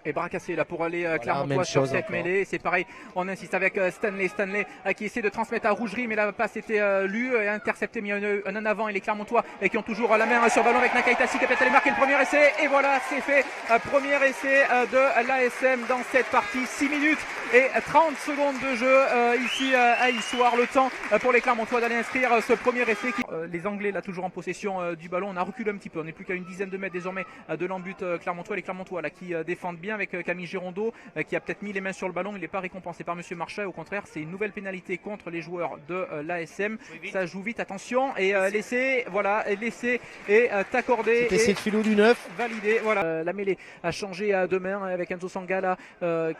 Et bras cassés là pour aller voilà, Clermontois sur cette encore. mêlée. C'est pareil, on insiste avec Stanley qui essaie de transmettre à Rougerie, mais la passe était lue et interceptée, mis un en avant. Et les Clermontois qui ont toujours la main sur le ballon avec Nakaitasi qui a peut-être allé marquer le premier essai. Et voilà, c'est fait. Premier essai de l'ASM dans cette partie. 6 minutes et 30 secondes de jeu ici à Issoire. Le temps pour les Clermontois d'aller inscrire ce premier essai. Les Anglais là toujours en possession du ballon. On a reculé un petit peu. On n'est plus qu'à une dizaine de mètres désormais de l'embut Clermontois. Les Clermontois là qui défendent bien avec Camille Girondeau qui a peut-être mis les mains sur le ballon. Il n'est pas récompensé par Monsieur Marchal. Au contraire, c'est une nouvelle pénalité contre les joueurs de l'ASM. Ça joue vite, attention. Et l'essai, voilà, l'essai est accordé. Cet essai de Philou du 9. Validé. Voilà, la mêlée a changé de main avec Enzo Sangala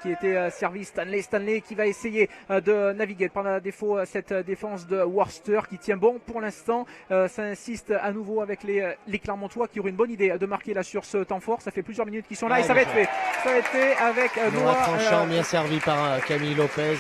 qui était servi. Stanley qui va essayer de naviguer par la défaut cette défense de Worcester qui tient bon pour l'instant. Ça insiste à nouveau avec les Clermontois qui auraient une bonne idée de marquer là sur ce temps fort. Ça fait plusieurs minutes qu'ils sont là et ça va être fait. Ça va être fait avec Noah Tranchant, bien servi par Camille Lopez.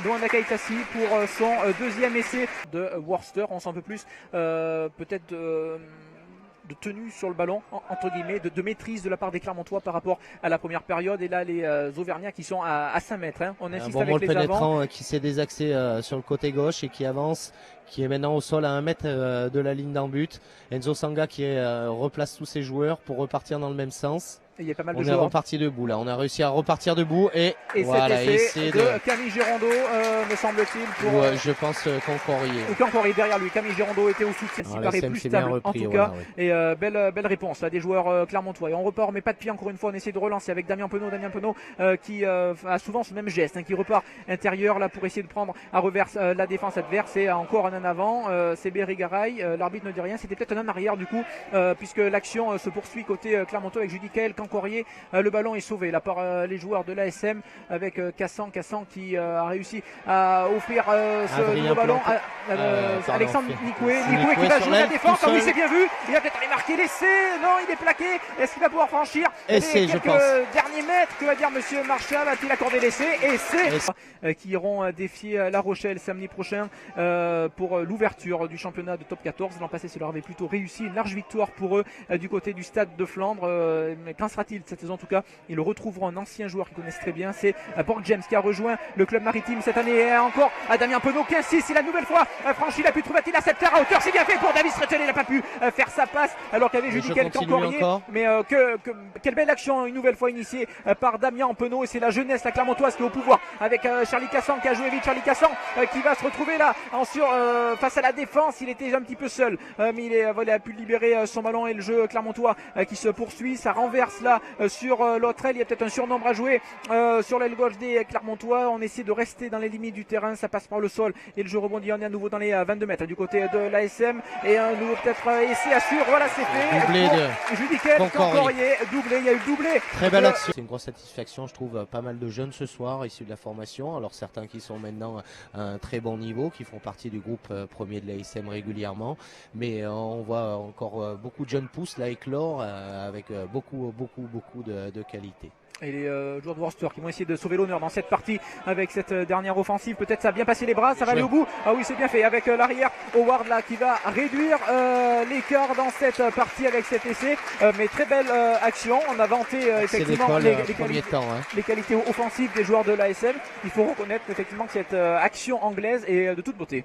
Noah Nakaitasi pour son deuxième essai de Worcester. On s'en veut plus peut-être de tenue sur le ballon, entre guillemets, de maîtrise de la part des Clermontois par rapport à la première période. Et là, les Auvergnats qui sont à 5 mètres. Hein. On insiste un bon avec les pénétrant avants. qui s'est désaxé sur le côté gauche et qui avance, qui est maintenant au sol à 1 mètre de la ligne d'en but. Enzo Sanga qui replace tous ses joueurs pour repartir dans le même sens. Il y a pas mal de on est joueurs. reparti debout là, on a réussi à repartir debout et voilà, cet essai de Camille Girondeau me semble-t-il pour je pense Concorrier. Ou Concorrier derrière lui. Camille Girondeau était au soutien, il paraît plus stable repris, en tout cas. Oui. Et belle réponse là des joueurs clermontois. Et on repart, mais pas de pied encore une fois. On essaie de relancer avec Damien Penaud qui a souvent ce même geste, qui repart intérieur là pour essayer de prendre à revers la défense adverse. Et encore un en avant. C'est Berry-Garay. L'arbitre ne dit rien. C'était peut-être un en arrière du coup, puisque l'action se poursuit côté Clermontois avec Judy Kael. Concorrier, le ballon est sauvé là par les joueurs de l'ASM avec Cassan qui a réussi à offrir ce ballon à Alexandre Nikoué qui va jouer la défense. Oui, c'est bien vu, il va peut-être aller marquer l'essai. Non, il est plaqué. Est-ce qu'il va pouvoir franchir quelques derniers mètres? Que va dire Monsieur Marchal? A-t-il accordé l'essai? Essai qui iront défier La Rochelle samedi prochain pour l'ouverture du championnat de top 14. L'an passé, ça leur avait plutôt réussi, une large victoire pour eux du côté du stade de Flandre. Mais qu'en sera-t-il cette saison? En tout cas, ils retrouveront un ancien joueur qu'ils connaissent très bien, c'est Borg James qui a rejoint le club maritime cette année. Et encore à Damien Penaud qui insiste, il a une nouvelle fois franchi la pu trouver-t-il à cette terre à hauteur? C'est bien fait pour David Stretel, il n'a pas pu faire sa passe alors qu'il y avait Judy Kael Concorrier. Mais quelle belle action une nouvelle fois initiée par Damien Penaud. Et c'est la jeunesse, la Clermontoise qui est au pouvoir avec Charlie Cassan qui a joué vite. Charlie Cassan qui va se retrouver là face à la défense. Il était un petit peu seul, mais il a pu libérer son ballon. Et le jeu clermontois qui se poursuit, ça renverse là sur l'autre aile. Il y a peut-être un surnombre à jouer sur l'aile gauche des Clermontois. On essaie de rester dans les limites du terrain, ça passe par le sol et le jeu rebondit. On est à nouveau dans les 22 mètres du côté de l'ASM et un nouveau peut-être essai à suivre. Voilà, c'est fait. Doublé de Judiquel, Concorrier, doublé, il y a eu le doublé. Très belle action. C'est une grosse satisfaction, je trouve, pas mal de jeunes ce soir issus de la formation. Alors certains qui sont maintenant à un très bon niveau, qui font partie du groupe premier de l'ASM régulièrement, mais on voit encore beaucoup de jeunes pousses là éclore avec beaucoup de qualité. Et les joueurs de Worcester qui vont essayer de sauver l'honneur dans cette partie avec cette dernière offensive. Peut-être ça a bien passé les bras, ça va aller au bout. Ah oui, c'est bien fait avec l'arrière Howard là qui va réduire l'écart dans cette partie avec cet essai. Mais très belle action. On a vanté effectivement les qualités offensives des joueurs de l'ASM. Il faut reconnaître effectivement que cette action anglaise est de toute beauté.